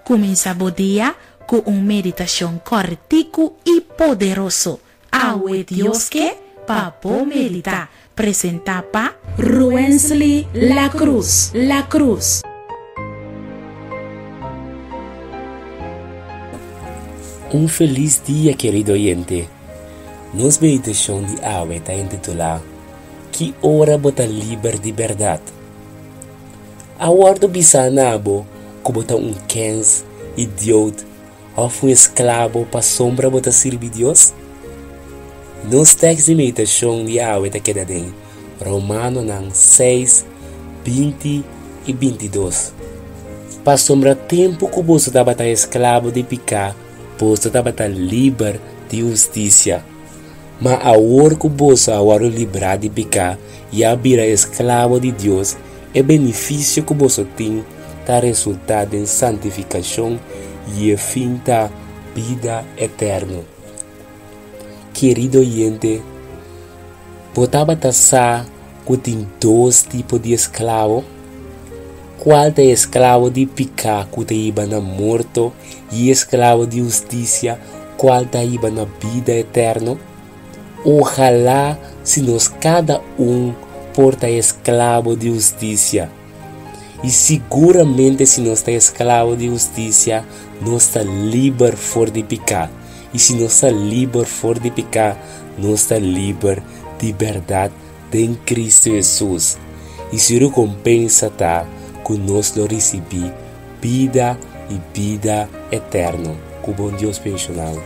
Comenzamos o dia com uma meditação cortico e poderoso. Awe Dios que papo medita. Presenta pa Ruensley La Cruz. La Cruz. Um feliz dia, querido oyente. Nossa meditação de hoje está intitulada Que hora bota livre de verdade. A hora bisa nabo que bota cães, idiota, ou escravo para sombra bota servir Deus. Nos textos de meditação de hoje está quedando em Romano 6, 20 e 22. Para sombra tempo que você estava escravo de pecar, você estava livre de justiça. Mas a hora que você agora livrar de pecar e abrir escravo de Deus, é benefício que você tem está resultado em santificação e é fim da vida eterna. Querido oyente, botava taçar que tem dois tipos de escravo. Qual é escravo de pecar que te iba na morte e escravo de justiça qual te iba na vida eterna? Ojalá se nós cada porta escravo de justiça. E seguramente se nós está escravo de justiça, nós está livre fora de pecar. E se nós está livre fora de pecar, nós está livre de verdade em Cristo Jesus. E se recompensa está que nós lo recebi vida e vida eterna. Que bom Deus pensional.